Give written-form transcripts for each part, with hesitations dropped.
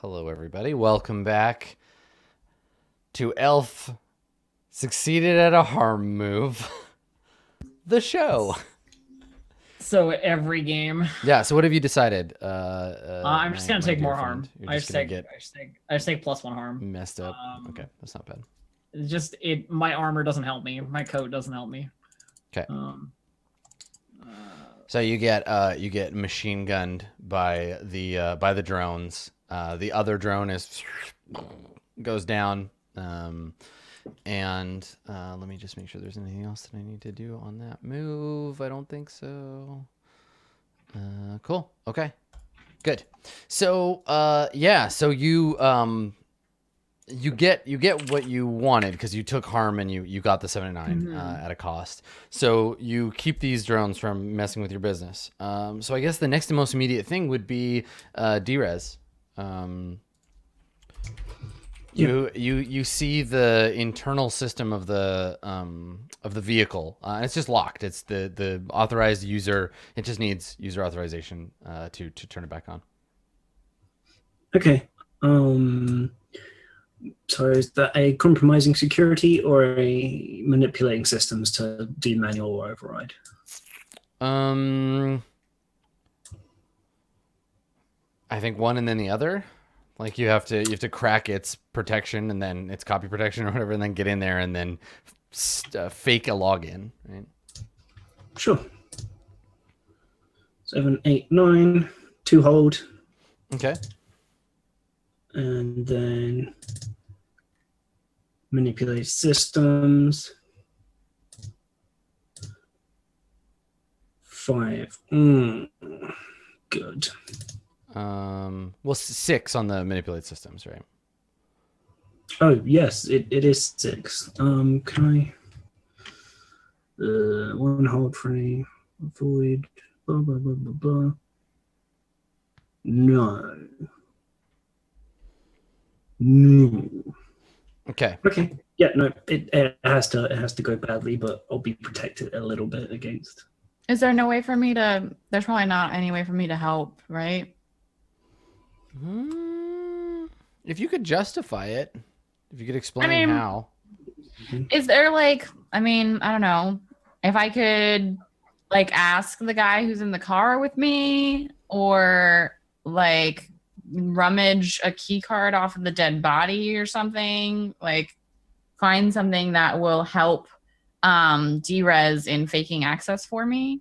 Hello, everybody. Welcome back to Elf Succeeded at a Harm Move, the show. So every game, Yeah, so what have you decided, I'm just gonna my take dear more friend? harm. You're I just just gonna take, get I just take, I just take plus one harm. messed up. Okay, Um, that's not bad. my armor doesn't help me. My coat doesn't help me. Okay, Um, uh, so you get machine gunned by the drones. The other drone is goes down. And let me just make sure there's anything else that I need to do on that move. I don't think so. Cool. Okay. Good. So yeah. So you get what you wanted because you took harm and you got the 79 mhm. at a cost. So you keep these drones from messing with your business. So I guess the next and most immediate thing would be Drez. Um, Yeah. you see the internal system of the vehicle. It's just locked. It's the authorized user. It just needs user authorization to turn it back on. Okay. So is that a compromising security or a manipulating systems to do manual override? Um, I think one and then the other. Like you have to crack its protection and then its copy protection or whatever, and then get in there and then fake a login. Right. Sure. 7, 8, 9, 2 hold, Okay. and then manipulate systems. 5. Good. Well, six on the manipulate systems, right? Oh yes, it is 6. Can I? One hold free, avoid. Blah blah blah blah blah. No. No. Okay. Okay. Yeah, no, it has to go badly, but I'll be protected a little bit against. Is there no way for me to? There's probably not any way for me to help, right? If you could justify it, if you could I explain mean, how. is there like? I mean, I don't know. If I could, like, ask the guy who's in the car with me, or like rummage a key card off of the dead body or something, like find something that will help Drez in faking access for me,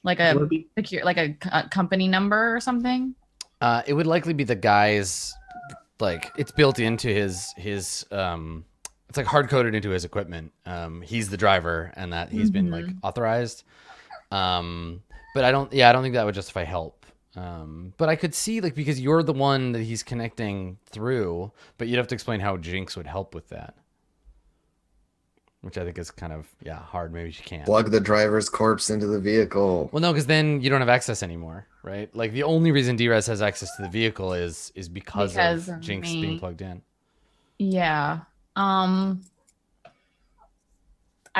like a Be, secure, like a company number or something. It would likely be the guy's, like, it's built into his it's like hard coded into his equipment. He's the driver and that he's been like authorized. But I don't think that would justify help. But I could see, like, because you're the one that he's connecting through, but you'd have to explain how Jinx would help with that. Which I think is kind of, hard. Maybe she can't. Plug the driver's corpse into the vehicle. Well, no, because then you don't have access anymore, right? Like, the only reason Drez has access to the vehicle is because of Jinx being plugged in. Yeah. I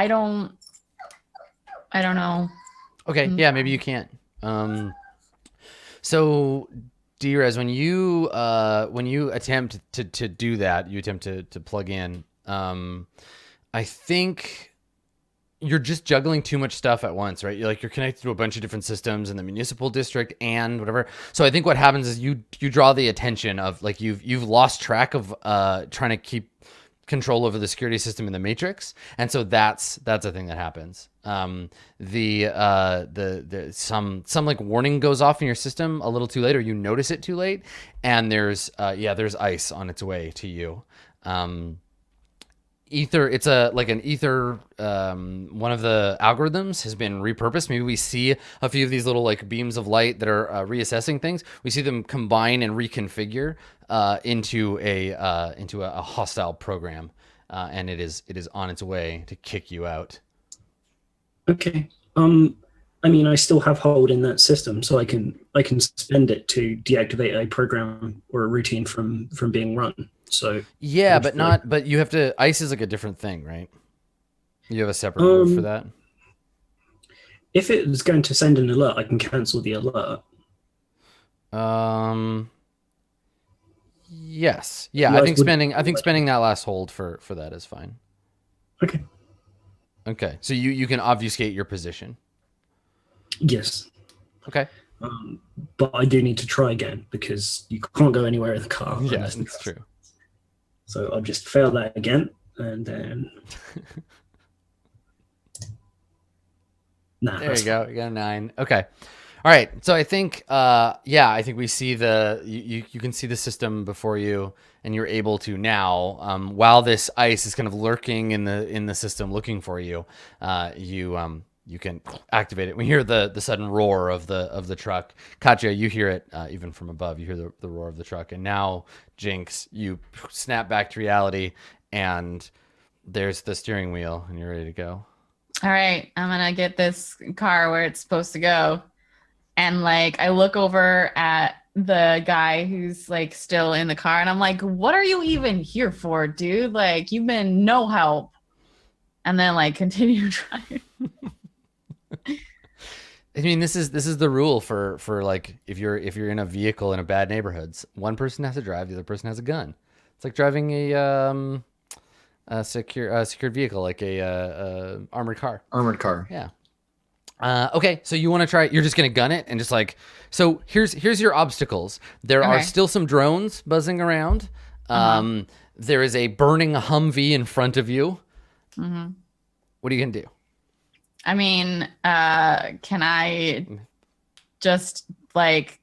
don't know. Okay, yeah, maybe you can't. So Drez, when you attempt to do that, you attempt to plug in. I think you're just juggling too much stuff at once, right? You're connected to a bunch of different systems in the municipal district and whatever. So I think what happens is you draw the attention of, like, you've lost track of trying to keep control over the security system in the Matrix, and so that's a thing that happens. Some like warning goes off in your system a little too late, or you notice it too late, and there's ice on its way to you. Ether, it's an ether, one of the algorithms has been repurposed. Maybe we see a few of these little, like, beams of light that are reassessing things. We see them combine and reconfigure into a hostile program, and it is on its way to kick you out. Okay. I mean, I still have hold in that system, so I can spend it to deactivate a program or a routine from being run. So yeah, but you have to. Ice is like a different thing, right? You have a separate move for that. If it was going to send an alert, I can cancel the alert. Yes. Yeah. You I guys think would- spending that last hold for that is fine. Okay. Okay. So you can obfuscate your position. Yes. Okay. But I do need to try again because you can't go anywhere in the car. Yeah, unless the it's car's- true. So I'll just fail that again, and then. Nah, There that's you go. You got a 9. Okay. All right. So I think, I think we see you can see the system before you, and you're able to now, while this ice is kind of lurking in the system looking for you, you can activate it. We hear the sudden roar of the truck. Katya, you hear it even from above. You hear the roar of the truck, and now Jinx, you snap back to reality, and there's the steering wheel, and you're ready to go. All right, I'm gonna get this car where it's supposed to go. And like I look over at the guy who's like still in the car and I'm like, what are you even here for, dude? Like you've been no help. And then like continue driving. I mean, this is the rule for like if you're in a vehicle in a bad neighborhoods, one person has to drive, the other person has a gun. It's like driving a secured vehicle, like a armored car. Armored car. Yeah. Okay, so you want to try? You're just gonna gun it and just like. So here's your obstacles. There are Okay. still some drones buzzing around. There is a burning Humvee in front of you. Mm-hmm. What are you gonna do? I mean, can I just like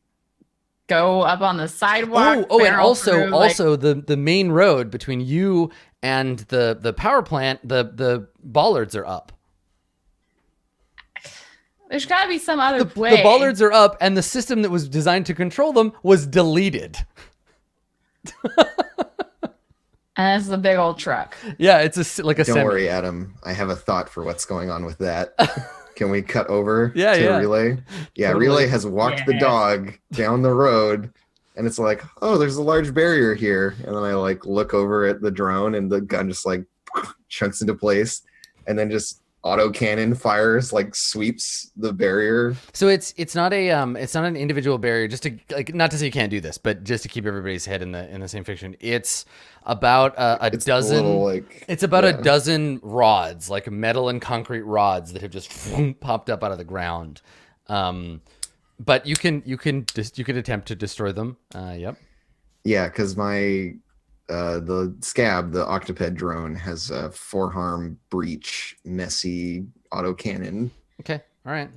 go up on the sidewalk? And barrel also through, like- the main road between you and the power plant, the bollards are up. There's got to be some other The way. bollards are up, and the system that was designed to control them was deleted. And it's a big old truck. Yeah, it's like a Don't semi. worry, Adam. I have a thought for what's going on with that. Can we cut over Yeah, to yeah. Relay? Yeah, Totally. Relay has walked the Yeah. dog down the road, and it's like, oh, there's a large barrier here. And then I like look over at the drone, and the gun just like chunks into place, and then just autocannon fires, like sweeps the barrier. So it's not an individual barrier. Just to like, not to say you can't do this, but just to keep everybody's head in the same fiction. It's about a It's dozen. little, like, It's about yeah. a dozen rods, like metal and concrete rods that have just popped up out of the ground. But you can attempt to destroy them. Yep. Yeah, because my the scab, the octoped drone, has a forearm breach, messy autocannon. Okay. All right.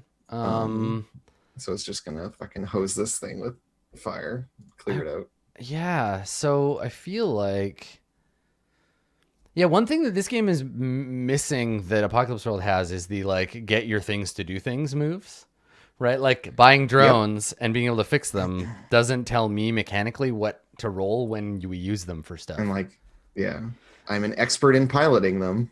So it's just gonna fucking hose this thing with fire, clear it out. Yeah. So I feel like. Yeah, one thing that this game is missing that Apocalypse World has is the like get your things to do things moves, right? Like buying drones and being able to fix them doesn't tell me mechanically what to roll when we use them for stuff. And like, yeah, I'm an expert in piloting them.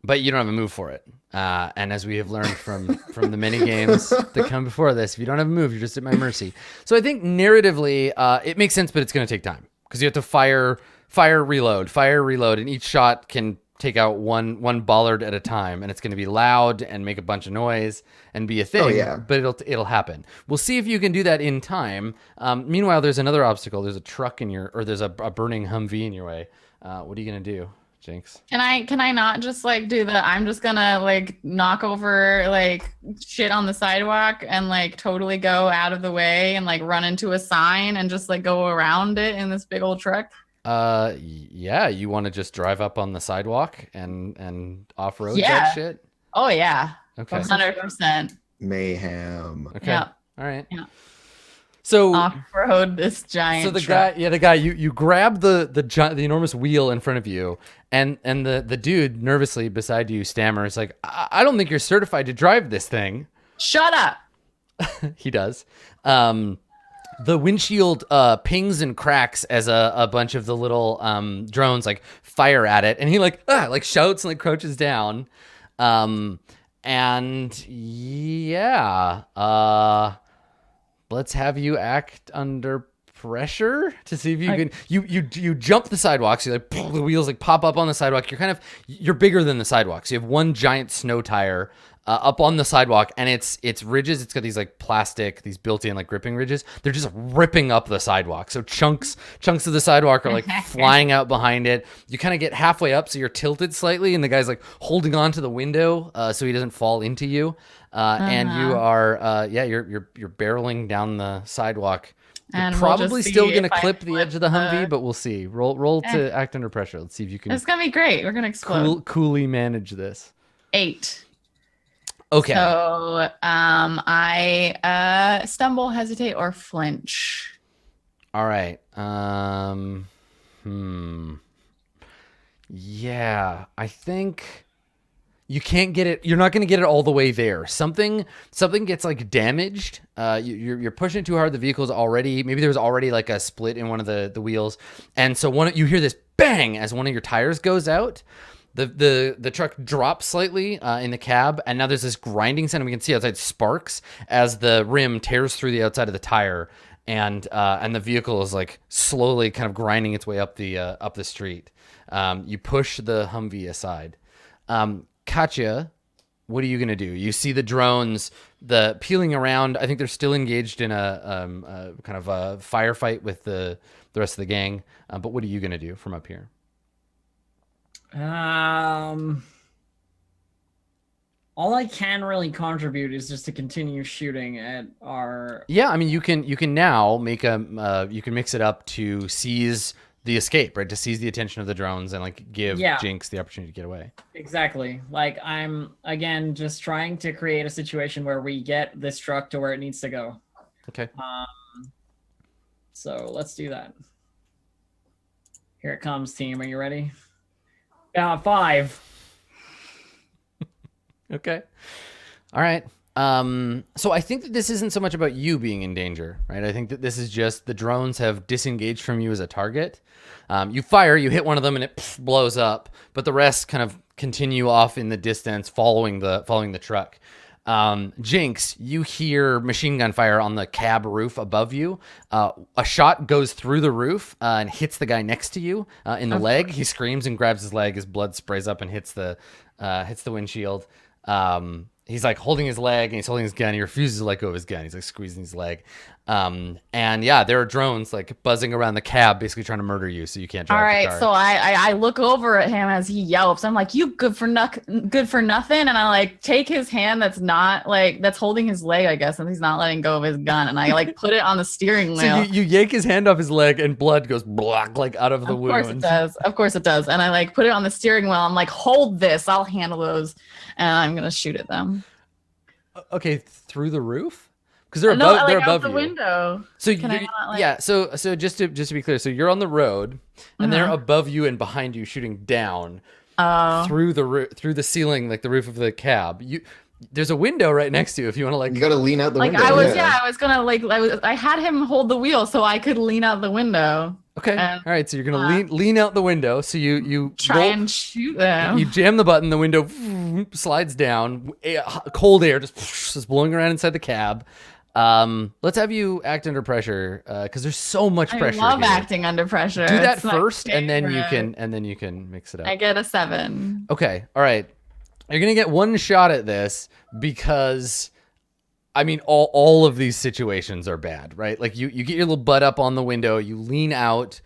But you don't have a move for it. And as we have learned from the mini games that come before this, if you don't have a move, you're just at my mercy. So I think narratively, it makes sense, but it's going to take time because you have to fire, reload, and each shot can take out one bollard at a time, and it's going to be loud and make a bunch of noise and be a thing. Oh, yeah. But it'll happen. We'll see if you can do that in time. Meanwhile, there's another obstacle. There's a truck there's a burning Humvee in your way. What are you going to do, Jinx? Can I not just like do I'm just gonna like knock over like shit on the sidewalk and like totally go out of the way and like run into a sign and just like go around it in this big old truck? Yeah, you want to just drive up on the sidewalk and off-road Yeah. that shit? Oh yeah, Okay. 100%. Mayhem. Okay. Yeah. All right. Yeah. So Off-road this giant. so the truck. guy, you grab the enormous wheel in front of you, and the dude nervously beside you stammers like, I don't think you're certified to drive this thing. Shut up. He does. The windshield pings and cracks as a bunch of the little drones like fire at it, and he like shouts and like crouches down. And yeah, let's have you act under pressure to see if you can. You jump the sidewalk, so like the wheels like pop up on the sidewalk. You're bigger than the sidewalk. So you have one giant snow tire up on the sidewalk, and it's ridges. It's got these like plastic, these built-in like gripping ridges. They're just ripping up the sidewalk. So chunks of the sidewalk are like flying out behind it. You kind of get halfway up, so you're tilted slightly, and the guy's like holding on to the window so he doesn't fall into you. And you are you're barreling down the sidewalk. You're And probably still gonna clip the flip edge of the Humvee, but we'll see. Roll to act under pressure. Let's see if you can It's gonna be great. We're gonna explode. coolly manage this. 8. Okay. So I stumble, hesitate, or flinch. All right. Yeah, I think you can't get it. You're not going to get it all the way there. Something gets like damaged. You're pushing it too hard. The vehicle's already, maybe there was already like a split in one of the wheels, and so you hear this bang as one of your tires goes out. The truck drops slightly in the cab, and now there's this grinding sound. And we can see outside sparks as the rim tears through the outside of the tire, and the vehicle is like slowly kind of grinding its way up the street. You push the Humvee aside. Katya, what are you gonna do? You see the drones, peeling around. I think they're still engaged in a kind of a firefight with the rest of the gang. But what are you gonna do from up here? All I can really contribute is just to continue shooting at our. Yeah, I mean, you can now make you can mix it up to seize the escape, right? To seize the attention of the drones and like give Jinx the opportunity to get away. Exactly. Like I'm again just trying to create a situation where we get this truck to where it needs to go. Okay. So let's do that. Here it comes, team. Are you ready? 5. Okay. All right. So I think that this isn't so much about you being in danger, right? I think that this is just the drones have disengaged from you as a target. You fire, you hit one of them, and it blows up, but the rest kind of continue off in the distance, following the truck. Jinx, you hear machine gun fire on the cab roof above you. A shot goes through the roof and hits the guy next to you in the leg. He screams and grabs his leg. His blood sprays up and hits the windshield. He's like holding his leg and he's holding his gun. He refuses to let go of his gun. He's like squeezing his leg. And yeah, there are drones like buzzing around the cab, basically trying to murder you, so you can't drive. All the right, car. so I look over at him as he yelps. I'm like, "You good for nothing," and I like take his hand that's holding his leg, I guess, and he's not letting go of his gun, and I like put it on the steering wheel. So you yank his hand off his leg and blood goes black like out of the wound. Of course it does. And I like put it on the steering wheel. I'm like, "Hold this, I'll handle those," and I'm gonna shoot at them. Okay, through the roof? Because they're above. They're above out the you. Window. So Can I not, like... yeah. So just to be clear, so you're on the road, and they're above you and behind you, shooting down through the ceiling, like the roof of the cab. There's a window right next to you if you want to like. You got to lean out the window. I was gonna I had him hold the wheel so I could lean out the window. Okay. All right. So you're gonna lean out the window. So you try and shoot them. You jam the button. The window slides down. Cold air just blowing around inside the cab. Let's have you act under pressure because there's so much pressure. I love here. acting under pressure. Do that first, and then you can mix it up. I get a 7. Okay. All right. You're gonna get one shot at this because. I mean, all of these situations are bad, right? Like you get your little butt up on the window, you lean out,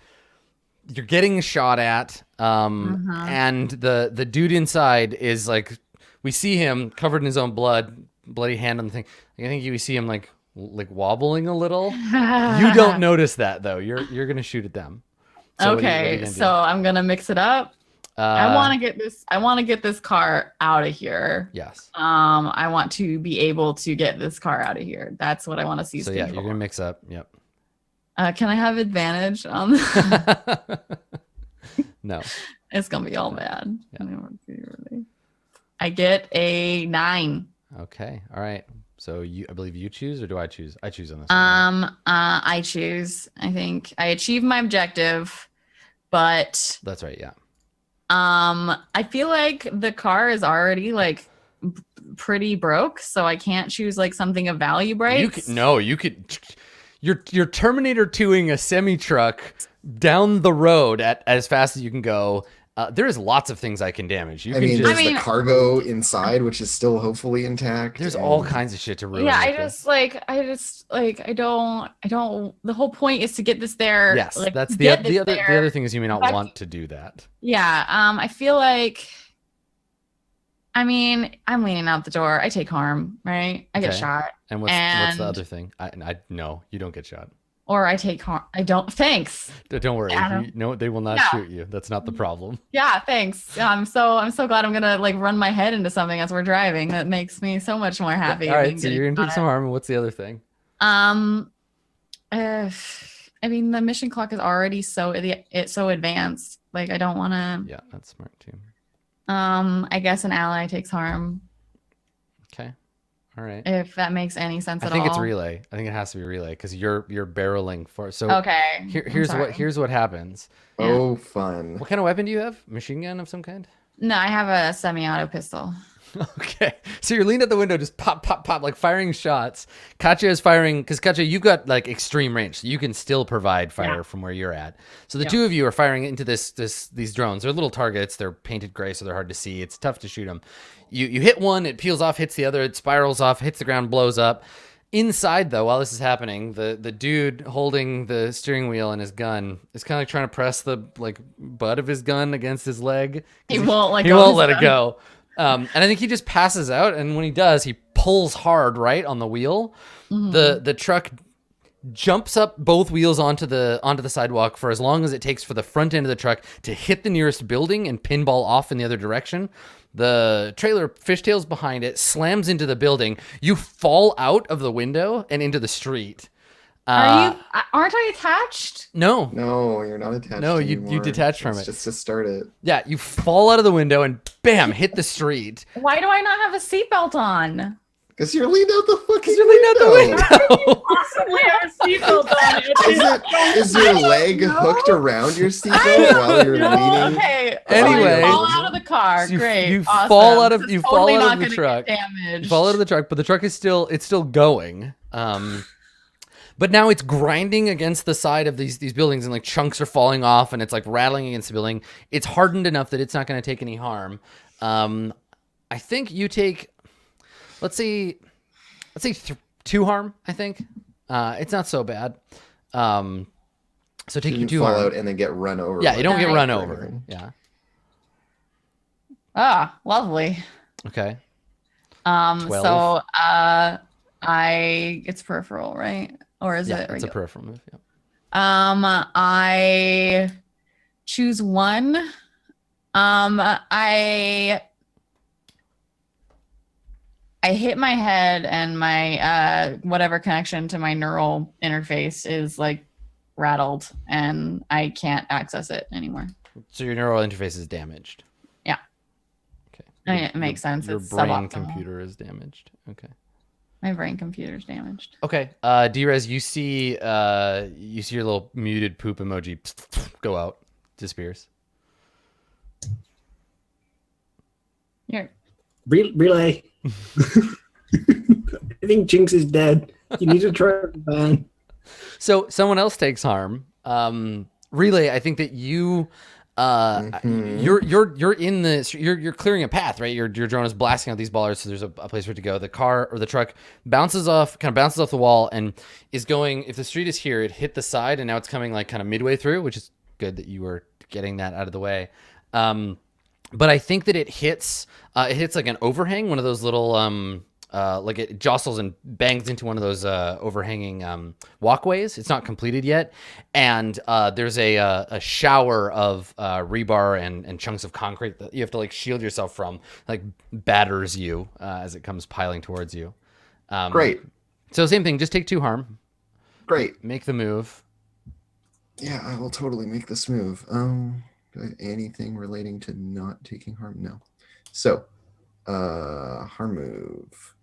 you're getting shot at, and the dude inside is like, we see him covered in his own bloody hand on the thing. I think we see him like wobbling a little. You don't notice that though. You're gonna shoot at them. So okay, so I'm gonna mix it up. I want to get this car out of here. Yes. I want to be able to get this car out of here. That's what I want to see. So yeah, you're gonna mix up. Yep. Can I have advantage on the... No. It's gonna be all bad. Yeah. I get a 9. Okay. All right. So I believe you choose, or do I choose? I choose on this. I choose. I think I achieved my objective, but that's right. Yeah. I feel like the car is already like pretty broke, so I can't choose like something of value breaks. You you're Terminator 2ing a semi truck down the road at as fast as you can go. There's lots of things I can damage. You I can mean, just there's the cargo inside, which is still hopefully intact. there's and- all kinds of shit to ruin. Yeah, with I this. don't. The whole point is to get this there. Yes, like, that's get the this other there. thing is you may not Back- want to do that. Yeah. I feel like. I mean, I'm leaning out the door. I take harm, right? I get Okay. shot, And what's the And- other thing? I no, you don't get shot. or I take harm. I don't. Thanks. Don't worry. Adam. No, they will not Yeah. shoot you. That's not the problem. Yeah, thanks. I'm so glad I'm gonna like run my head into something as we're driving. That makes me so much more happy. All than right, so getting you're gonna take shot some harm. And what's the other thing? at. I mean, the mission clock is already so advanced. Like, I don't want to. Yeah, that's smart too. I guess an ally takes harm, Okay. All right. if that makes any sense I at think all. it's relay. I think it has to be relay because you're barreling for. So Okay. I'm here's sorry. what happens. Yeah. Oh, fun. What kind of weapon do you have? Machine gun of some kind? No, I have a semi-auto pistol. Okay. So you're leaned out the window, just pop, pop, pop, like firing shots. Katya is firing because Katya, you've got like extreme range, so you can still provide fire from where you're at. So the Yeah. two of you are firing into these drones. They're little targets. They're painted gray, so they're hard to see. It's tough to shoot them. You hit one, it peels off, hits the other, it spirals off, hits the ground, blows up. Inside though, while this is happening, the dude holding the steering wheel and his gun is kind of like trying to press the like butt of his gun against his leg. He won't let He go. won't let it go. And I think he just passes out, and when he does, he pulls hard right on the wheel. Mm-hmm. The truck jumps up both wheels onto the sidewalk for as long as it takes for the front end of the truck to hit the nearest building and pinball off in the other direction. The trailer fishtails behind it, slams into the building. You fall out of the window and into the street. Aren't I attached? No. No, you're not attached. No, you anymore. detach from It's it. just to start it. Yeah, you fall out of the window and bam, hit the street. Why do I not have a seatbelt on? Because you're leaned out the fucking You're leaning out the window. Possibly have a seatbelt on. Is your leg hooked around your seatbelt while you're No, leaning? okay. Anyway. So I fall out of the car. So you- Great. you awesome. fall out of- This you is fall totally out of not the gonna truck. get damaged. You fall out of the truck, but the truck is still going. But now it's grinding against the side of these buildings, and like chunks are falling off, and it's like rattling against the building. It's hardened enough that it's not going to take any harm. I think you take, let's say 2 harm. I think it's not so bad. So take You your can 2 fall harm. out and then get run over. Yeah, you don't get Alright. run Or over. anything. Yeah. Ah, lovely. Okay. 12. 12. So it's peripheral, right? Or is Yeah, it it's a regular? peripheral move. Yeah. I choose one. I hit my head, and my whatever connection to my neural interface is like rattled, and I can't access it anymore. So your neural interface is damaged. Yeah. Okay. I mean, it makes sense. Your It's brain suboptimal. computer is damaged. Okay. My brain computer's damaged. Okay. Drez, you see your little muted poop emoji go out, disappears. Here. Relay. I think Jinx is dead. You need to try the van. So someone else takes harm. Relay, I think that you you're in the you're clearing a path, right? Your drone is blasting out these ballers, so there's a place for it to go. The car or the truck bounces off the wall and is going. If the street is here, it hit the side, and now it's coming like kind of midway through, which is good that you were getting that out of the way. But I think that it hits like an overhang, one of those little like it jostles and bangs into one of those overhanging walkways. It's not completed yet, and there's a shower of rebar and chunks of concrete that you have to like shield yourself from, like batters you as it comes piling towards you. Great. So same thing, just take 2 harm, Great. make the move. Yeah, I will totally make this move. Do I have anything relating to not taking harm? No. So, harm move.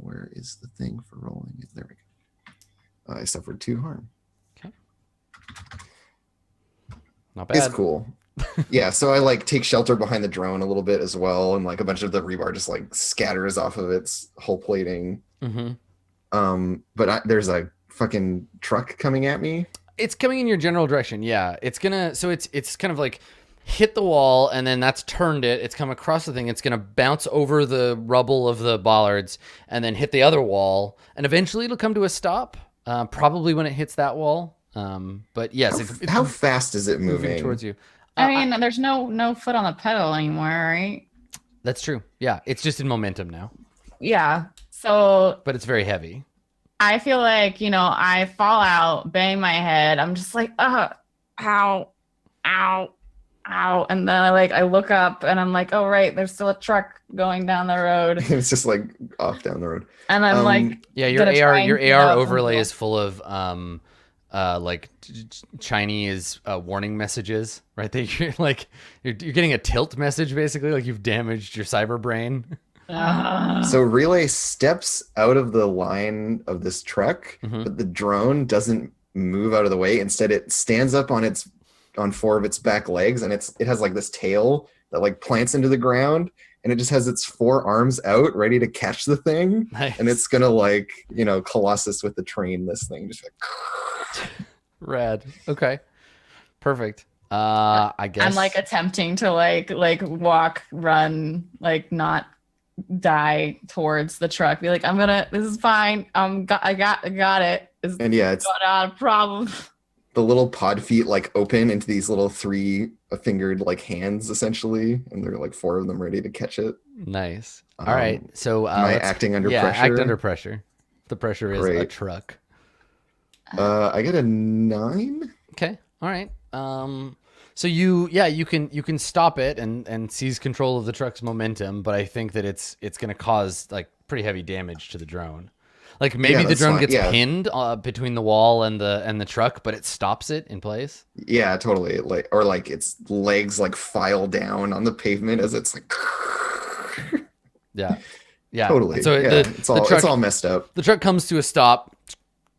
Where is the thing for rolling it? There we go. I suffered 2 harm. Not bad. It's cool. Yeah, so I like take shelter behind the drone a little bit as well, and like a bunch of the rebar just like scatters off of its hull plating. Mm-hmm. But there's a fucking truck coming at me? It's coming in your general direction. Yeah, it's gonna. So it's kind of like hit the wall, and then that's turned it. It's come across the thing. It's gonna bounce over the rubble of the bollards, and then hit the other wall, and eventually it'll come to a stop. Probably when it hits that wall. But yes, it's How fast is it moving? towards you. I mean, there's no foot on the pedal anymore, right? That's true. Yeah, it's just in momentum now, Yeah. So but it's very heavy. I feel like, I fall out, bang my head. I'm just like, ow, ow, ow. And then I look up and I'm like, oh, right, there's still a truck going down the road. It's just like off down the road. And I'm like, Yeah, your gonna try AR and get out overlay and is full of like Chinese warning messages, right? That you're like you're getting a tilt message basically, like you've damaged your cyber brain. So Relay steps out of the line of this truck, but the drone doesn't move out of the way. Instead, it stands up on 4 of its back legs, and it has like this tail that like plants into the ground, and it just has its 4 arms out ready to catch the thing. Nice. And it's gonna like, Colossus with the train this thing, just like Rad. Okay. Perfect. I guess I'm like attempting to like walk, run, like not die towards the truck. Be like, this is fine. I got it. It's and yeah, it's not a problem. the little pod feet like open into these little 3-fingered like hands essentially, and there are like 4 of them ready to catch it. nice. All right. So Am I acting under pressure? Act under pressure. The pressure is a Great. truck. I get a 9. Okay. All right. So you can stop it and seize control of the truck's momentum, but I think that it's going to cause like pretty heavy damage to the drone. Like maybe the drone gets pinned between the wall and the truck, but it stops it in place. Yeah, totally. Like its legs like file down on the pavement as it's like. Yeah. Yeah. Totally. So yeah, it's all messed up. The truck comes to a stop,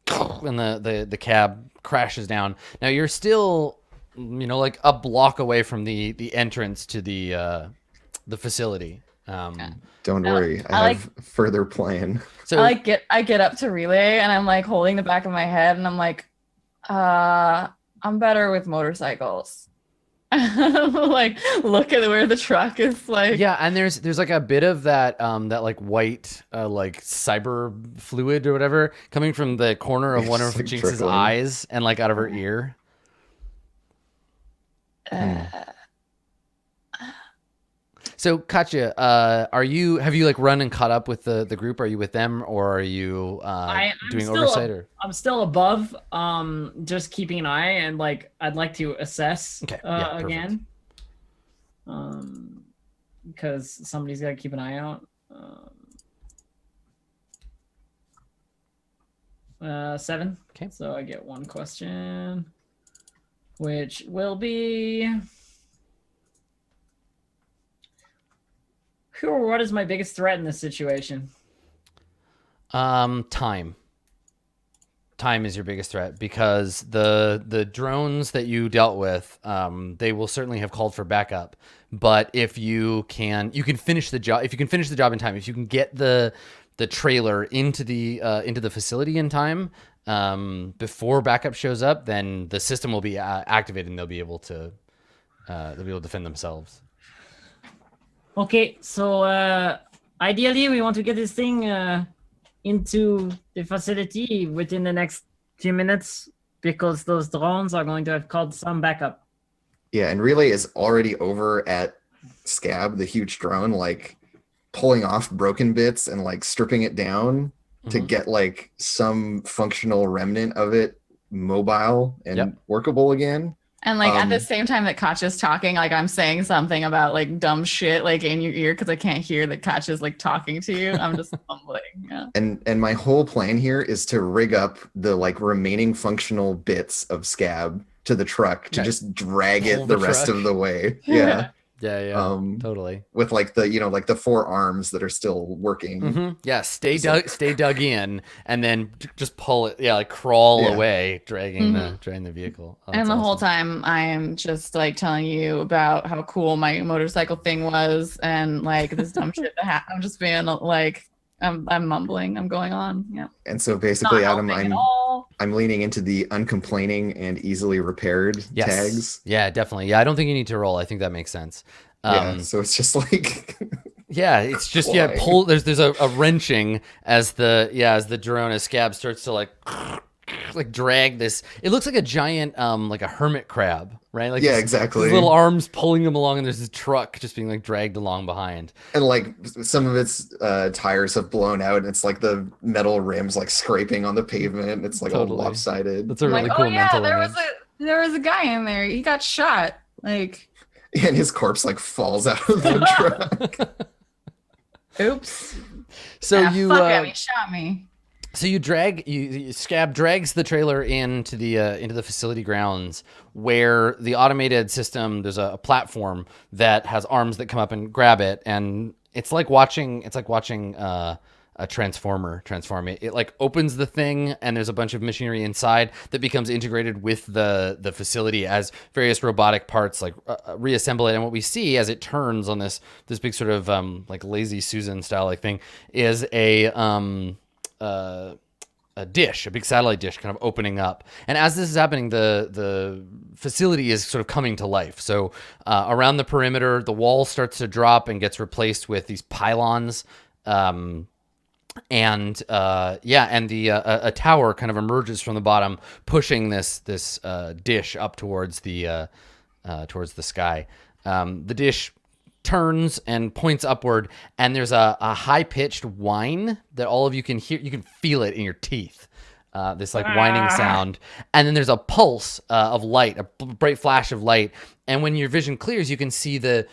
and the cab crashes down. Now you're still, like a block away from the entrance to the facility. Don't worry, I have further plan. So I get up to Relay and I'm like holding the back of my head and I'm like, I'm better with motorcycles. Like look at where the truck is like. yeah, and there's like a bit of that that like white like cyber fluid or whatever coming from the corner of one of like Jinx's trickling. eyes and like out of her ear. So Katya, have you like run and caught up with the group? Are you with them, or are you doing oversight? Or I'm still above, just keeping an eye, and like I'd like to assess again, because somebody's got to keep an eye out. 7. Okay. So I get 1 question, which will be. What is my biggest threat in this situation? Time is your biggest threat, because the drones that you dealt with, they will certainly have called for backup. But if you can finish the job. If you can finish the job in time, if you can get the trailer into the facility in time, before backup shows up, then the system will be activated and they'll be able to defend themselves. Okay, so ideally we want to get this thing into the facility within the next few minutes, because those drones are going to have called some backup. Yeah, and Relay is already over at Scab, the huge drone, like pulling off broken bits and like stripping it down to get like some functional remnant of it mobile and workable again. And like at the same time that Katya's talking, like I'm saying something about like dumb shit like in your ear because I can't hear that Katya's like talking to you. I'm just mumbling. Yeah. And my whole plan here is to rig up the like remaining functional bits of Scab to the truck to just drag it the rest of the way. Yeah. Yeah. Totally. With like the like the 4 arms that are still working. Yeah, stay dug in, and then just pull it. Yeah, like crawl away, dragging the vehicle. Oh, and the whole time I am just like telling you about how cool my motorcycle thing was, and like this dumb shit that happened. I'm just being like I'm mumbling. I'm going on. Yeah. And so basically, Adam, I'm leaning into the uncomplaining and easily repaired Yes. tags. Yeah, definitely. Yeah, I don't think you need to roll. I think that makes sense. Yeah, so it's just like Yeah, it's just Why? pull. There's a wrenching as the drone as Scab starts to like drag this. It looks like a giant like a hermit crab, right? Like Yeah, this- exactly. These little arms pulling him along, and there's this truck just being like dragged along behind. and like some of its tires have blown out, and it's like the metal rims like scraping on the pavement. It's like Totally. all lopsided. That's a I'm really like, cool oh yeah, mental there image. was a guy in there. He got shot. Like, And his corpse like falls out of the truck. oops. So you fuck him. He shot me. So Scab drags the trailer into the facility grounds where the automated system. There's a platform that has arms that come up and grab it, and it's like watching a transformer transform. It like opens the thing, and there's a bunch of machinery inside that becomes integrated with the facility as various robotic parts like reassemble it. And what we see as it turns on this big sort of like Lazy Susan style like thing is a dish, a big satellite dish kind of opening up. And as this is happening, the facility is sort of coming to life. So around the perimeter, the wall starts to drop and gets replaced with these pylons. A tower kind of emerges from the bottom, pushing this dish up towards the sky. The dish turns and points upward, and there's a high-pitched whine that all of you can hear. You can feel it in your teeth. This like whining sound, and then there's a pulse of light, a bright flash of light, and when your vision clears, you can see the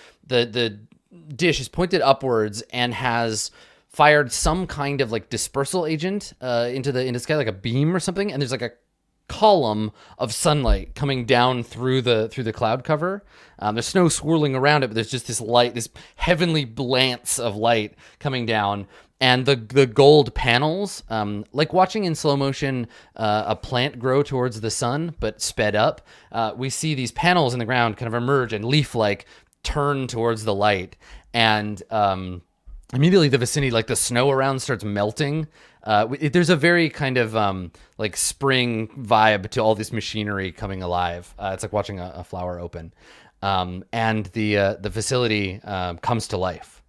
dish is pointed upwards and has fired some kind of like dispersal agent into the sky, like a beam or something, and there's like a column of sunlight coming down through the cloud cover. There's snow swirling around it, but there's just this light, this heavenly glance of light coming down, and the gold panels, like watching in slow motion a plant grow towards the sun, but sped up. We see these panels in the ground kind of emerge and leaf-like turn towards the light, and immediately the vicinity, like the snow around, starts melting. There's a very kind of like spring vibe to all this machinery coming alive. It's like watching a flower open, and the facility comes to life.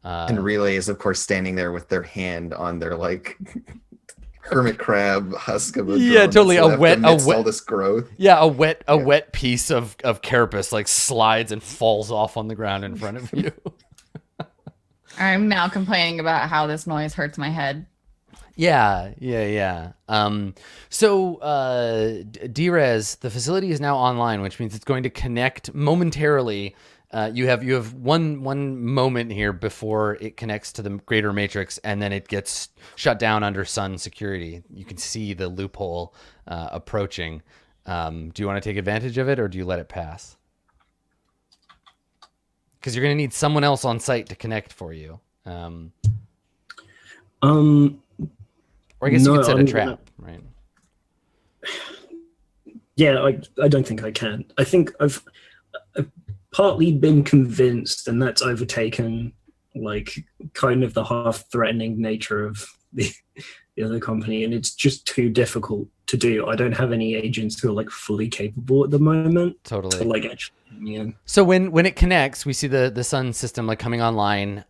And Relay is of course standing there with their hand on their like hermit crab husk of a Yeah, drone totally. that's A left wet- amidst all this growth. Yeah, a wet piece of carapace like slides and falls off on the ground in front of you. I'm now complaining about how this noise hurts my head. Yeah. So, Drez, the facility is now online, which means it's going to connect momentarily. You have one moment here before it connects to the greater matrix, and then it gets shut down under Sun security. You can see the loophole approaching. Do you want to take advantage of it, or do you let it pass? Because you're going to need someone else on site to connect for you. Or I guess you could set a trap, right? Yeah, I don't think I can. I think I've partly been convinced, and that's overtaken like kind of the half threatening nature of the other company, and it's just too difficult to do. I don't have any agents who are like fully capable at the moment. Totally. To like actually, yeah. So when it connects, we see the Sun system like coming online.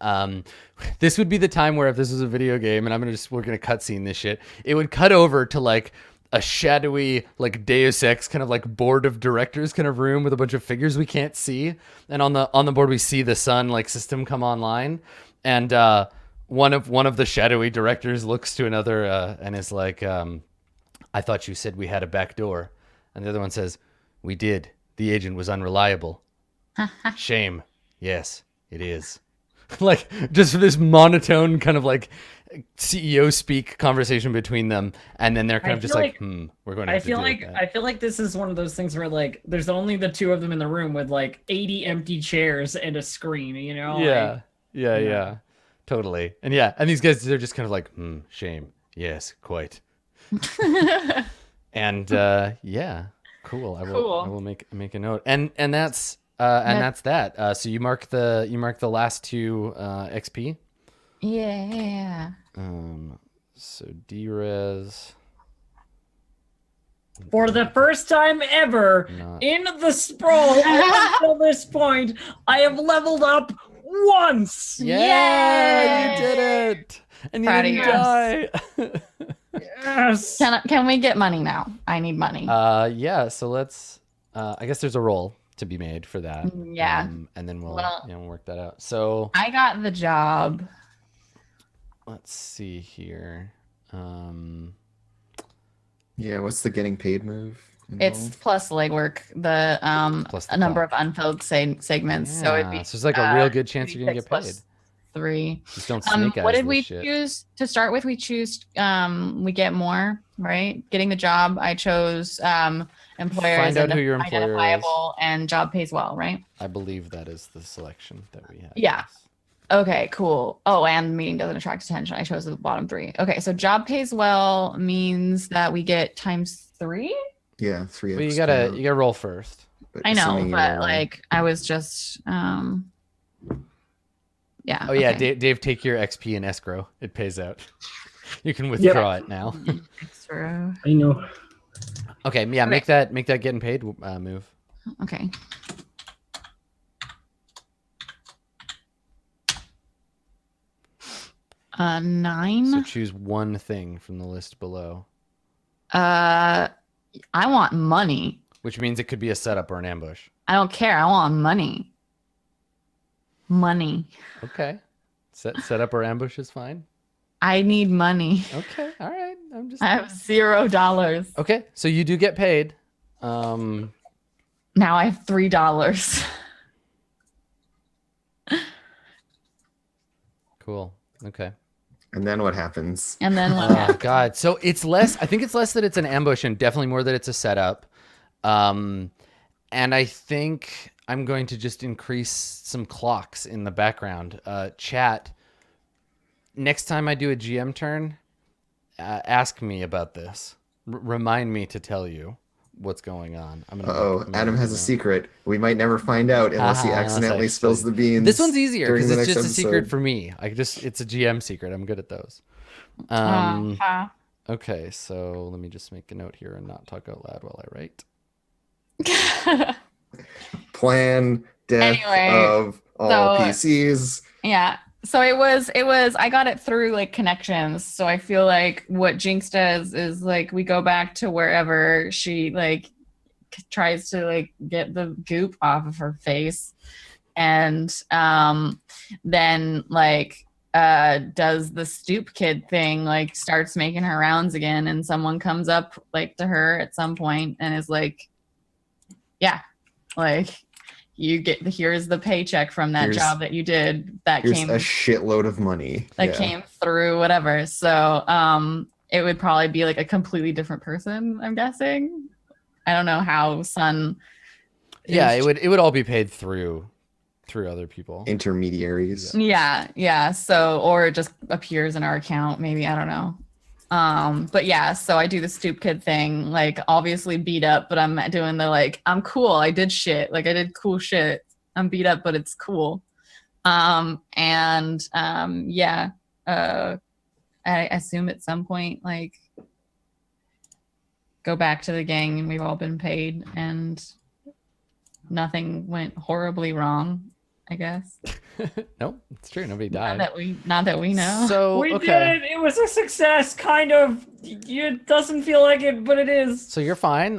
This would be the time where if this was a video game, and we're gonna cutscene this shit, it would cut over to like a shadowy like Deus Ex kind of like board of directors kind of room with a bunch of figures we can't see, and on the board we see the Sun like system come online, and one of the shadowy directors looks to another and is like, I thought you said we had a back door, and the other one says, we did. The agent was unreliable. Shame. Yes, it is. Like just this monotone kind of like CEO speak conversation between them, and then they're kind of just like, we're going to have to deal with that. I feel like this is one of those things where like there's only the two of them in the room with like 80 empty chairs and a screen, you know? Yeah. Yeah. Totally. And and these guys, they're just kind of like, shame. Yes, quite. And cool. I will make a note. And that's that. So you mark the last two XP. Yeah. So Drez. For the first time ever Not- in the Sprawl up until this point, I have leveled up once. Yeah, you did it, and you Proud of didn't you. die. Yes. Can we get money now? I need money. Yeah. So let's. I guess there's a roll to be made for that. Yeah. And then we'll Well- we'll work that out. So I got the job. let's see here. Yeah, what's the getting paid move? It's involved? plus legwork, the Plus the a number clock. of unfilled segments. So it'd be Yeah, so there's like a real good chance you're gonna 36 get paid. plus 3. Just don't snake eyes What did this we shit. choose to start with? We choose we get more, right? Getting the job. I chose employers Find out and who your employer is. identifiable and job pays well, right? I believe that is the selection that we had. Yeah. Okay, cool. Oh, and meeting doesn't attract attention. I chose the bottom 3. Okay, so job pays well means that we get ×3. Yeah, 3 But you extra, gotta roll first. but I know, assuming but you're- like I was just yeah. Oh yeah, okay. Dave, take your XP in escrow. It pays out. You can withdraw it now. Extra. I know. Okay, yeah, make that getting paid move. Okay. So 9. choose one thing from the list below, I want money. which means it could be a setup or an ambush. I don't care. I want money. Money. Okay, setup or ambush is fine. I need money. Okay, all right. I'm just I have $0. okay. So you do get paid. Um, Now I have $3. cool. Okay. And then what happens? And then what Oh happens? God. So it's less. I think it's less that it's an ambush, and definitely more that it's a setup. And I think I'm going to just increase some clocks in the background. Chat. Next time I do a GM turn, ask me about this. Remind me to tell you what's going on. I'm gonna. Uh-oh, Adam has a secret. We might never find out unless he Unless I accidentally spills explain. the beans. This one's easier during because the it's next just a secret episode. for me. It's a GM secret. I'm good at those. Uh-huh. Okay, so let me just make a note here and not talk out loud while I write. Plan death Anyway, of all so- PCs. Yeah. So it was I got it through like connections. So I feel like what Jinx does is like we go back to wherever she like tries to like get the goop off of her face, and then like does the stoop kid thing, like starts making her rounds again, and someone comes up like to her at some point and is like, yeah, like you get here's the paycheck from that Here's- job that you did that Here's came a shitload of money. Yeah. came through whatever. So it would probably be like a completely different person, I'm guessing. I don't know how Sun Yeah, is- it would all be paid through other people. Intermediaries. yeah. So or it just appears in our account, maybe, I don't know. But yeah, so I do the stoop kid thing, like obviously beat up, but I'm doing the like, I'm cool, I did shit, like I did cool shit. I'm beat up, but it's cool. Yeah. I assume at some point, like, go back to the gang and we've all been paid and nothing went horribly wrong, I guess. Nope, it's true. Nobody Not died. that we know. So We okay. did it. It was a success, kind of. It doesn't feel like it, but it is. So you're fine.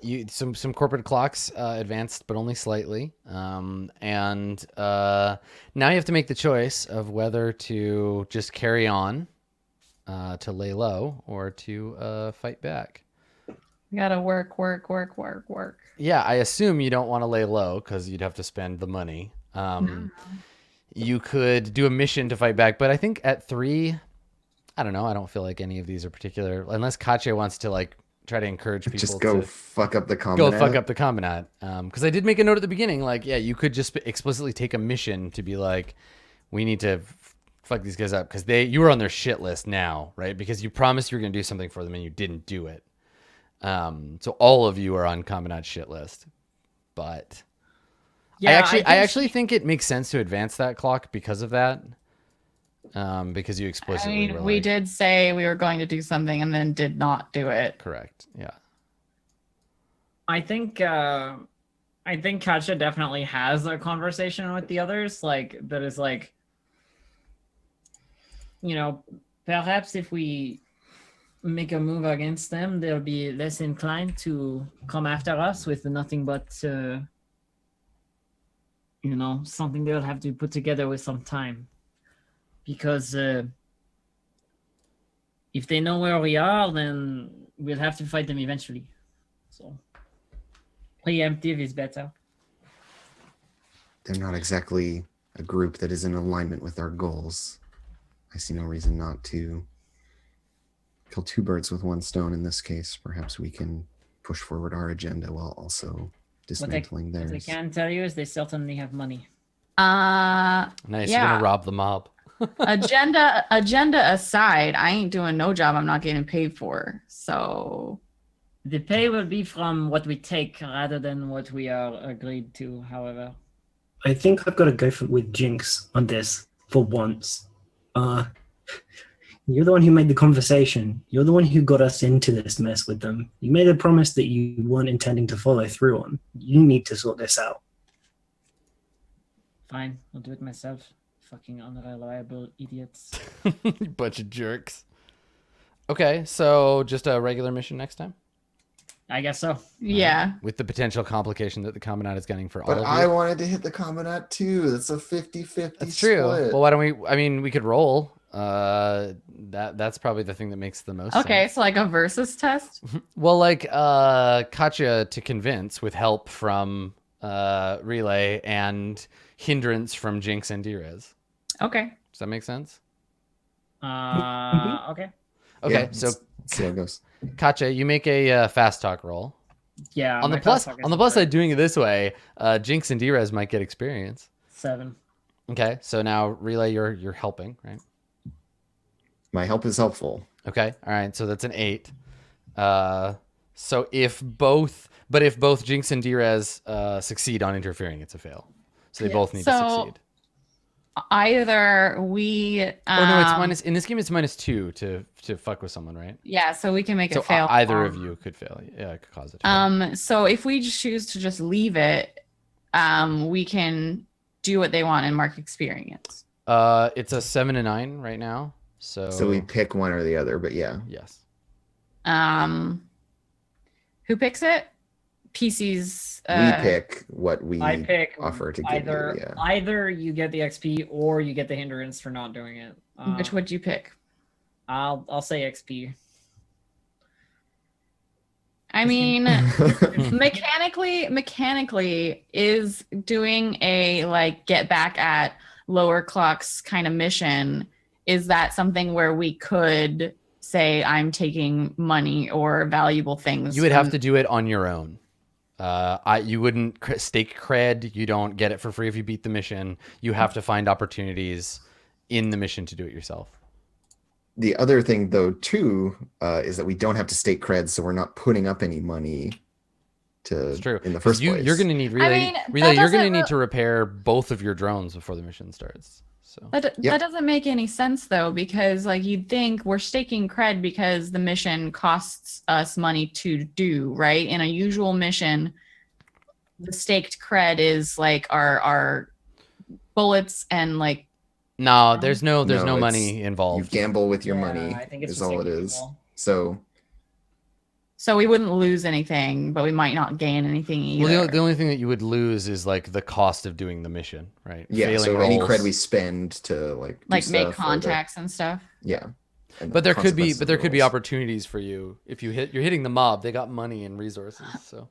You some corporate clocks advanced, but only slightly. Now you have to make the choice of whether to just carry on, to lay low, or to fight back. We gotta work. Yeah, I assume you don't want to lay low because you'd have to spend the money. You could do a mission to fight back, but I think at 3, I don't know. I don't feel like any of these are particular, unless Kache wants to like try to encourage people Just go to fuck up the go combinat. fuck up the combinat. Because I did make a note at the beginning, like, yeah, you could just explicitly take a mission to be like, we need to fuck these guys up because you were on their shit list now, right? Because you promised you were gonna do something for them and you didn't do it. So all of you are on combinat shit list, but. Yeah, I actually think it makes sense to advance that clock because of that. Because you I explicitly mean, were we like, did say we were going to do something and then did not do it. correct. Yeah. I think Katja definitely has a conversation with the others, like that is like, perhaps if we make a move against them, they'll be less inclined to come after us with nothing but something they'll have to put together with some time. Because if they know where we are, then we'll have to fight them eventually. So preemptive is better. They're not exactly a group that is in alignment with our goals. I see no reason not to kill two birds with one stone in this case. Perhaps we can push forward our agenda while also dismantling What I theirs. can tell you is they certainly have money. Nice. You're Yeah. gonna rob the mob. Agenda aside, I ain't doing no job I'm not getting paid for. So The pay will be from what we take rather than what we are agreed to, however. I think I've got to go with Jinx on this for once. You're the one who made the conversation. You're the one who got us into this mess with them. You made a promise that you weren't intending to follow through on. You need to sort this out. Fine, I'll do it myself. Fucking unreliable idiots. Bunch of jerks. Okay, so just a regular mission next time? I guess so. yeah. With the potential complication that the Commandant is getting for all But of you. I wanted to hit the Commandant too. That's a 50-50 That's true. split. Well, why don't we? I mean, we could roll. That's probably the thing that makes the most Okay, sense. so like a versus test. Well, like Katya to convince with help from Relay and hindrance from Jinx and Drez. Okay. Does that make sense? Okay. Okay, Yeah, so let's see how it goes. Katya, you make a fast talk roll. Yeah. On the my plus fast talk on the is plus good. side, doing it this way, Jinx and Drez might get experience. 7. Okay, so now Relay, you're helping, right? My help is helpful. Okay, all right, so that's an 8. So if both Jinx and Drez succeed on interfering, it's a fail. So they Yeah. both need to So- succeed. Either we Oh no, it's minus in this game. It's -2 to fuck with someone, right? Yeah, so we can make So it fail. either of you could fail. Yeah, it could cause it. To fail. So if we just choose to just leave it, we can do what they want and mark experience. It's a 7 and 9 right now. So we pick one or the other, but yeah. yes. Who picks it? PC's. We pick what we I pick offer to give either you. Yeah. either you get the XP or you get the hindrance for not doing it. Which would you pick? I'll say XP. I mean, mechanically is doing a like get back at lower clocks kind of mission. Is that something where we could say I'm taking money or valuable things? You would have to do it on your own. You wouldn't stake cred. You don't get it for free if you beat the mission. You have to find opportunities in the mission to do it yourself. The other thing, though, too, is that we don't have to stake cred, so we're not putting up any money It's true. in the first place. You're going to need mean, Relay. that You're going to doesn't need to repair both of your drones before the mission starts. So That doesn't make any sense though, because like you'd think we're staking cred because the mission costs us money to do, right? In a usual mission, the staked cred is like our bullets and like no, there's no No, money You involved. gamble with your Yeah, money, I think it's is just all it like is. gamble. So we wouldn't lose anything, but we might not gain anything either. Well, the only thing that you would lose is like the cost of doing the mission, right? yeah, Failing so any rolls. cred we spend to like do like make stuff or contacts and stuff. yeah. And But the there could be consequences of the rolls. opportunities for you if you're hitting the mob. They got money and resources. So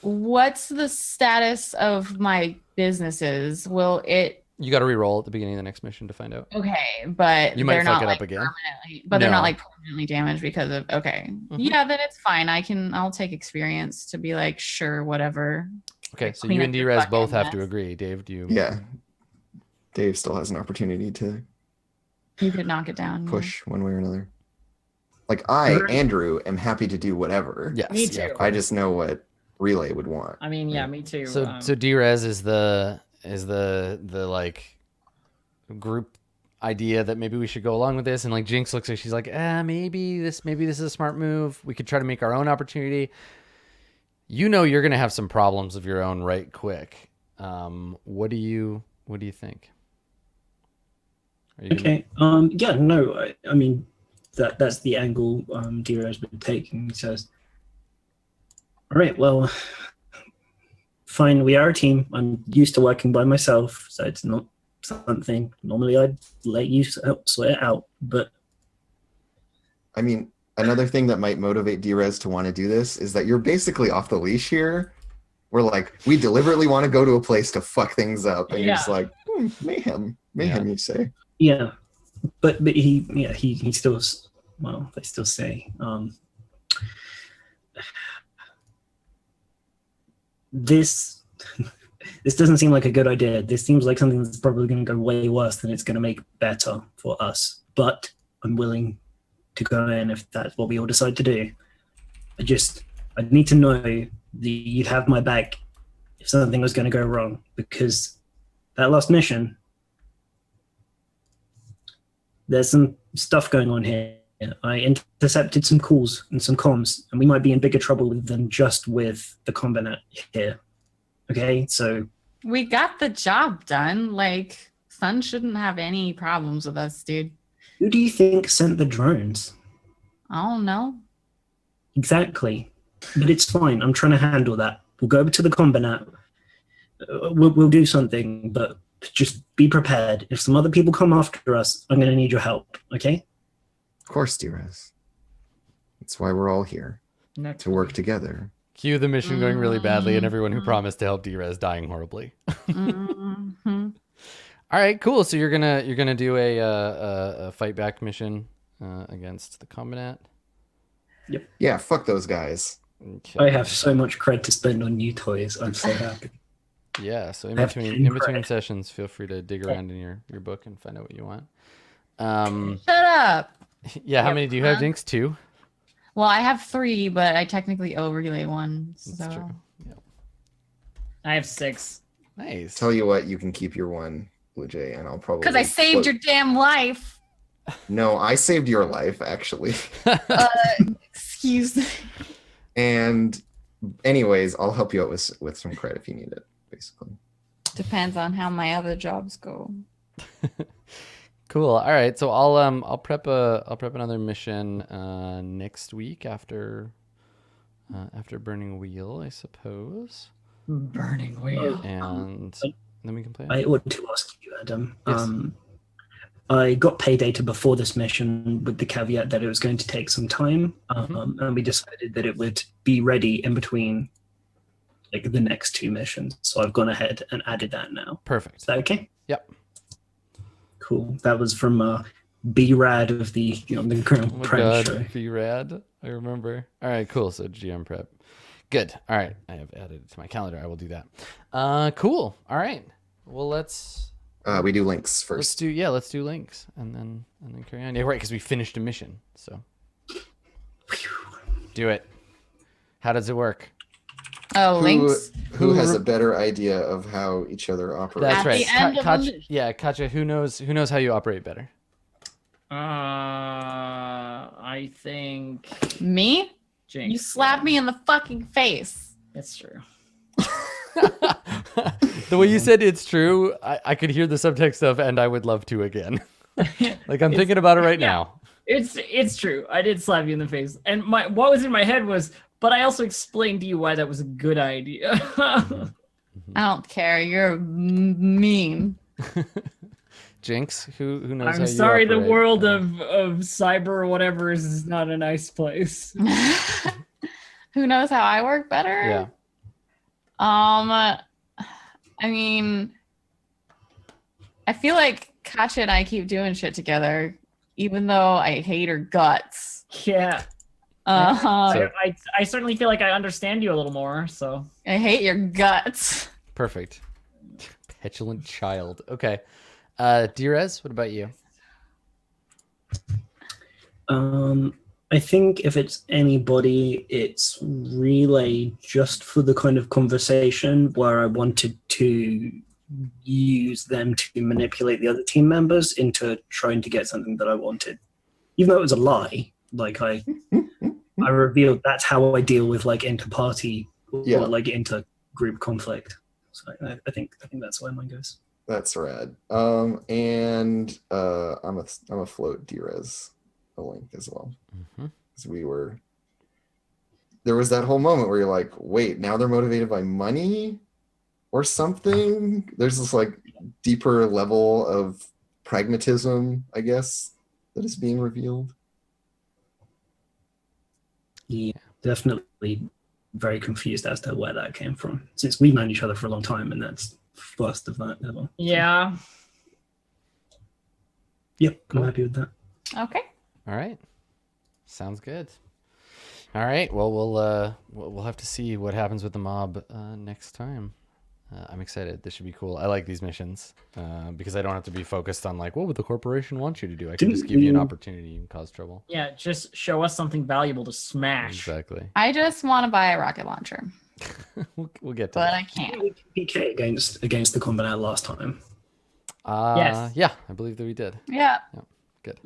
What's the status of my businesses? Will it you got to re-roll at the beginning of the next mission to find out. okay, but You might they're fuck not it like up again. permanently, but they're No. not like permanently damaged because of okay. Mhm. Yeah, then it's fine. I'll take experience to be like sure whatever. Okay, Like, so clean you up and your Drez fucking both have to mess. agree. Dave, do you? Yeah. Dave still has an opportunity to You could knock it down. yeah. push one way or another. Like I, Sure. Andrew, am happy to do whatever. Yes. Me yeah, of too. course. I just know what Relay would want. I mean, yeah, me too. So Drez is the like group idea that maybe we should go along with this, and like Jinx looks like she's like, maybe this is a smart move. We could try to make our own opportunity. you know you're gonna have some problems of your own right quick. What do you think? Are you Okay. Yeah. No. I mean, that's the angle Dira has been taking. He says, "All right. Well, fine. We are a team. I'm used to working by myself, so it's not something normally I'd let you sort it out. But I mean, another thing that might motivate Drez to want to do this is that you're basically off the leash here. We're like, we deliberately want to go to a place to fuck things up, and you're just like, mayhem, you say." yeah, but he still, well, they still say this this doesn't seem like a good idea. This seems like something that's probably going to go way worse than it's going to make better for us. But I'm willing to go in if that's what we all decide to do. I need to know that you'd have my back if something was going to go wrong, because that last mission, there's some stuff going on here. I intercepted some calls and some comms, and we might be in bigger trouble than just with the combatant here. Okay, so We got the job done. Like, Sun shouldn't have any problems with us, dude. who do you think sent the drones? I don't know. Exactly. But it's fine. I'm trying to handle that. We'll go over to the combatant. We'll do something, but just be prepared. If some other people come after us, I'm going to need your help, okay? Of course, Drez. That's why we're all here, to work together. Cue the mission going really badly and everyone who promised to help Drez dying horribly. Mm-hmm. All right, cool. So you're gonna do a fight back mission against the combatant. Yeah, fuck those guys. Okay. I have so much cred to spend on new toys. I'm so happy. Yeah. So in I have between 10 credit. sessions, feel free to dig around in your book and find out what you want. Shut up. Yeah. How Yep. many do you have, Jinx? 2? Well, I have 3, but I technically overlay 1. So. That's true. Yep. I have 6. Nice. Tell you what, you can keep your one, Blue Jay, and I'll probably. Because I saved your damn life. No, I saved your life, actually. Excuse me. And, anyways, I'll help you out with some credit if you need it, basically. Depends on how my other jobs go. Cool. All right. So I'll prep another mission next week after Burning Wheel, I suppose. Burning wheel. And then we can play. I ought to ask you, Adam. Yes. I got pay data before this mission with the caveat that it was going to take some time, and we decided that it would be ready in between like the next 2 missions. So I've gone ahead and added that now. Perfect. Is that okay? Yep. Cool. That was from B-Rad of the the Grand Oh my Prime god, show. be rad. I remember. All right, cool. So GM prep. Good. All right. I have added it to my calendar. I will do that. Cool. All right. Well, let's We do links first. let's do links and then carry on. Yeah, right, because we finished a mission. So do it. How does it work? Oh, links. Who has a better idea of how each other operate? That's At right. the end of the mission. Yeah, Katja, who knows how you operate better? I think Me? Jinx. You slapped me in the fucking face. That's true. The way you said it's true, I could hear the subtext of "and I would love to again." Like I'm thinking about it right now. It's true. I did slap you in the face, and what was in my head was, but I also explained to you why that was a good idea. I don't care. You're mean. Jinx, who knows? how I'm you sorry, the operate? world of cyber or whatever is not a nice place. Who knows how I work better? Yeah. I mean, I feel like Katja and I keep doing shit together, even though I hate her guts. Yeah. So- I certainly feel like I understand you a little more, so. I hate your guts. Perfect. Petulant child. Okay. Drez, what about you? I think if it's anybody, it's relay just for the kind of conversation where I wanted to use them to manipulate the other team members into trying to get something that I wanted. Even though it was a lie, like I revealed that's how I deal with like inter-party Yeah. or like inter group conflict. So I think that's where mine goes. That's rad. And I'm a float Drez a link as well. Because there was that whole moment where you're like, wait, now they're motivated by money or something. There's this like deeper level of pragmatism, I guess, that is being revealed. Yeah, definitely very confused as to where that came from, since we've known each other for a long time, and that's first of that level. Yeah. Yep, Cool. I'm happy with that. Okay. All right. Sounds good. All right. Well, we'll have to see what happens with the mob next time. I'm excited. This should be cool. I like these missions because I don't have to be focused on like, what would the corporation want you to do? I can just give you an opportunity and cause trouble. Yeah, just show us something valuable to smash. Exactly. I just want to buy a rocket launcher, we'll get to but that. I can't. We PK against the combat last time. Yes. Yeah, I believe that we did. Yeah. Good.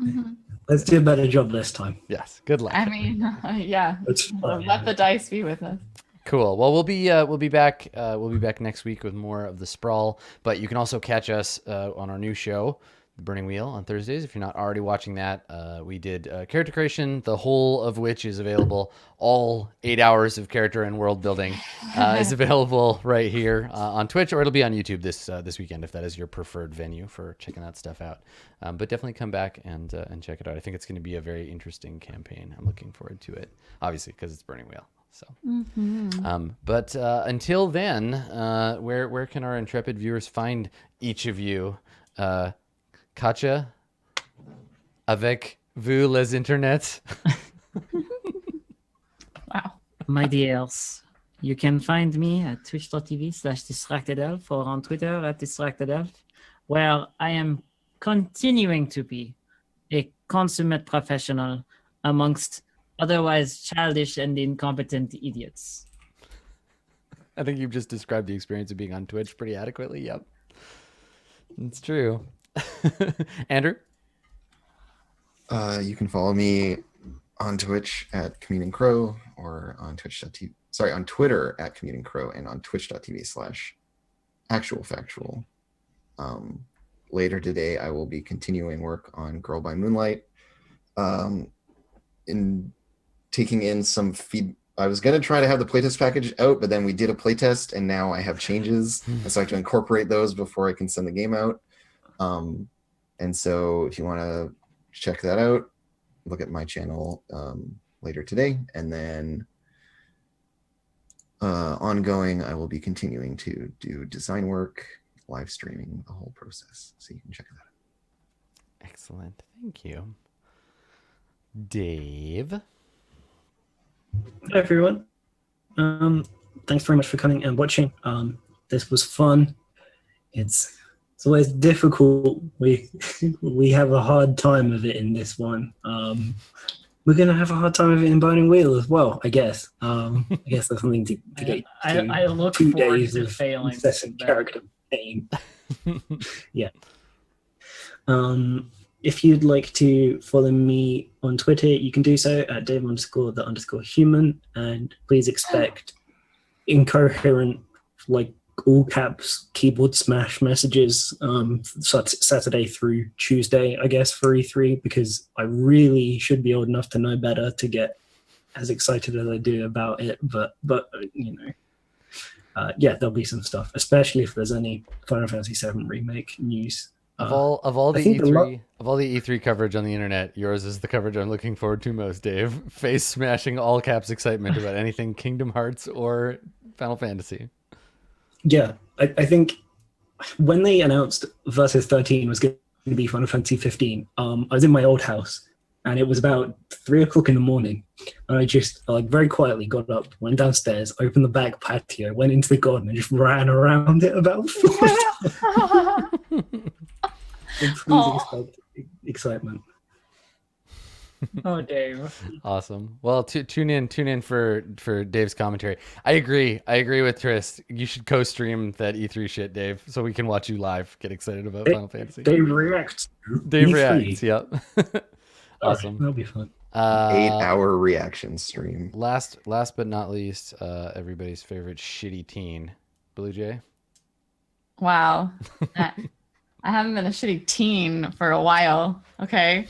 Let's do a better job this time. Yes. Good luck. I mean, yeah. Let's Let the dice be with us. Cool. Well, we'll be back. We'll be back next week with more of the Sprawl. But you can also catch us on our new show, The Burning Wheel, on Thursdays. If you're not already watching that, we did character creation, the whole of which is available. All 8 hours of character and world building is available right here on Twitch, or it'll be on YouTube this weekend if that is your preferred venue for checking that stuff out. But definitely come back and check it out. I think it's going to be a very interesting campaign. I'm looking forward to it, obviously because it's Burning Wheel. So, but until then, where can our intrepid viewers find each of you? Katja, avec vous les internets. Wow. My dears, you can find me at twitch.tv/distractedelf or on Twitter at distractedelf, where I am continuing to be a consummate professional amongst otherwise childish and incompetent idiots. I think you've just described the experience of being on Twitch pretty adequately. Yep. It's true. Andrew? You can follow me on Twitch at Commuting Crow or on Twitch.tv. Sorry, on Twitter at Commuting Crow and on Twitch.tv/actualfactual. Later today, I will be continuing work on Girl by Moonlight. In taking in some feed. I was going to try to have the playtest package out, but then we did a playtest and now I have changes. And so I have to incorporate those before I can send the game out. And so if you want to check that out, look at my channel later today. And then ongoing, I will be continuing to do design work, live streaming, the whole process. So you can check that out. Excellent. Thank you. Dave? Hi everyone. Thanks very much for coming and watching. This was fun. It's always difficult. We have a hard time of it in this one. We're gonna have a hard time of it in Burning Wheel as well, I guess. I guess that's something to get I look 2 forward days to of failing. incessant character pain. Yeah. If you'd like to follow me on Twitter, you can do so at Dave_the_human, and please expect incoherent, like all caps keyboard smash messages Saturday through Tuesday, I guess, for E3, because I really should be old enough to know better to get as excited as I do about it. But you know, yeah, there'll be some stuff, especially if there's any Final Fantasy VII remake news. Of all the I think E3 coverage on the internet, yours is the coverage I'm looking forward to most, Dave. Face smashing all caps excitement about anything Kingdom Hearts or Final Fantasy. Yeah, I think when they announced Versus 13 was going to be Final Fantasy 15, I was in my old house and it was about 3 o'clock in the morning. And I just very quietly got up, went downstairs, opened the back patio, went into the garden and just ran around it about 4 times. Excitement. Oh, Dave. Awesome. Well, tune in for Dave's commentary. I agree with Trist. You should co-stream that E3 shit, Dave, so we can watch you live. Get excited about Final Fantasy. Dave reacts. Dave E3. reacts. Yep. Awesome. That'll be fun. 8-hour reaction stream. Last but not least, everybody's favorite shitty teen, Blue Jay. Wow. I haven't been a shitty teen for a while. Okay.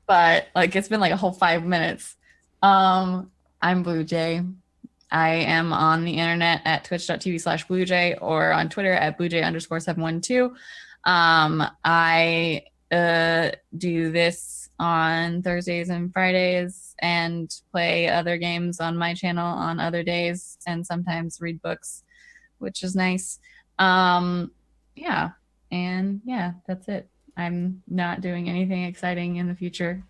But like it's been like a whole 5 minutes. I'm Blue Jay. I am on the internet at twitch.tv/BlueJay or on Twitter at BlueJay_712. I do this on Thursdays and Fridays and play other games on my channel on other days and sometimes read books, which is nice. Yeah. And yeah, that's it. I'm not doing anything exciting in the future.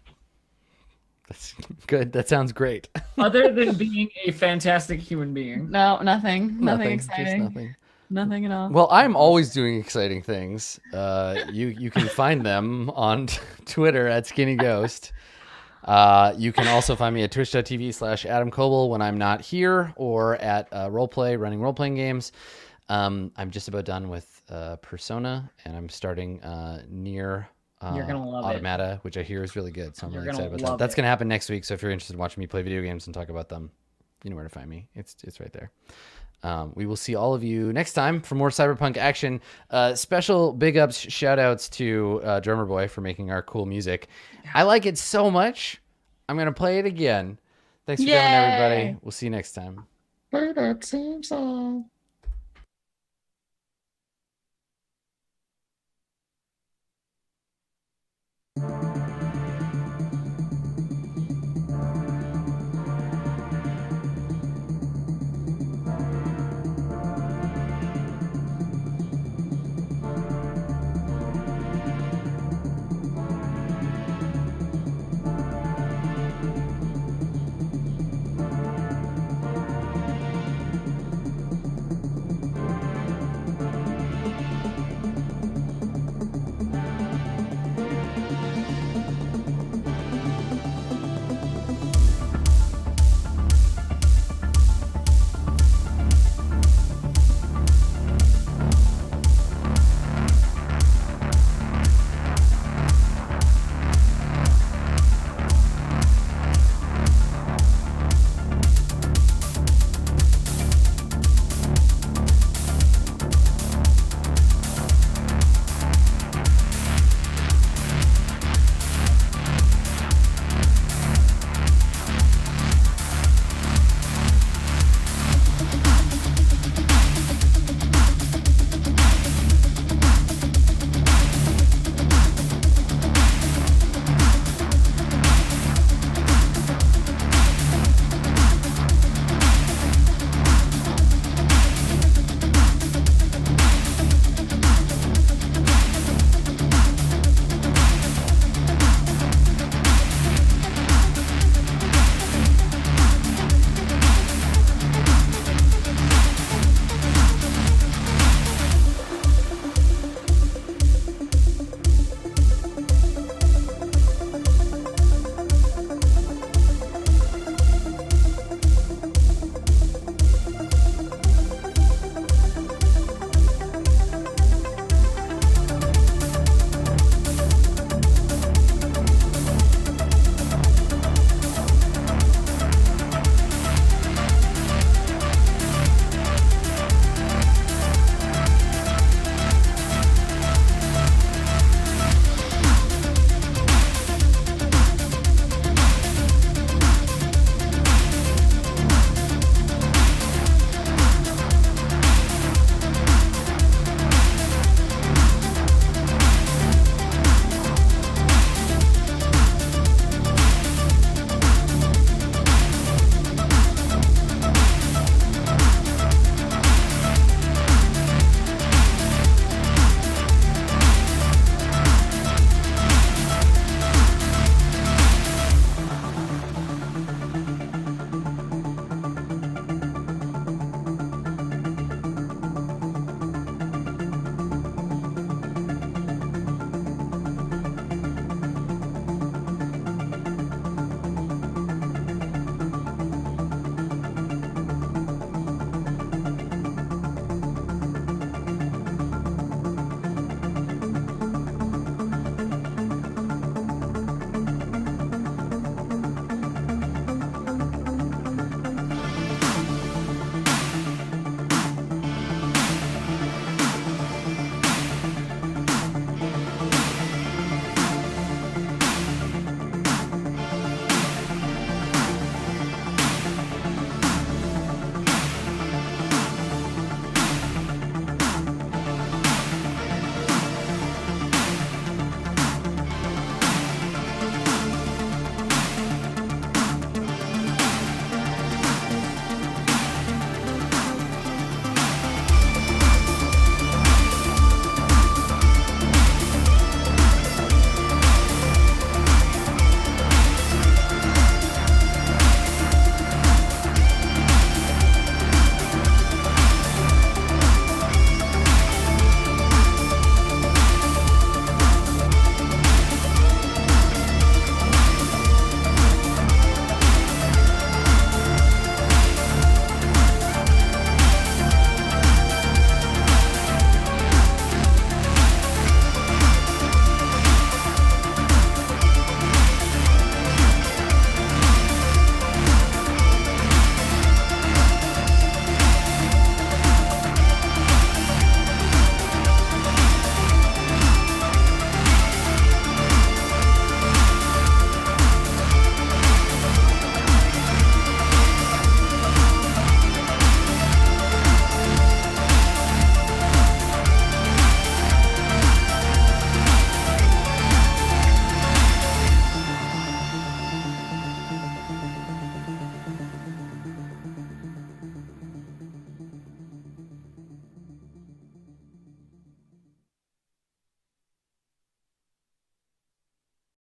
That's good. That sounds great. Other than being a fantastic human being. No, nothing. Nothing Just exciting. nothing. Nothing at all. Well, I'm always doing exciting things. You can find them on Twitter at Skinny Ghost. You can also find me at twitch.tv/Adam Coble when I'm not here, or at Roleplay, running role-playing games. I'm just about done with Persona, and I'm starting Near You're gonna love it. Automata, which I hear is really good. So I'm You're really excited gonna about that. love That's it. going to happen next week. So if you're interested in watching me play video games and talk about them, you know where to find me. It's right there. We will see all of you next time for more cyberpunk action. Special big ups, shout outs to Drummer Boy for making our cool music. I like it so much. I'm going to play it again. Thanks for coming, everybody. Yay. We'll see you next time. Play that same song.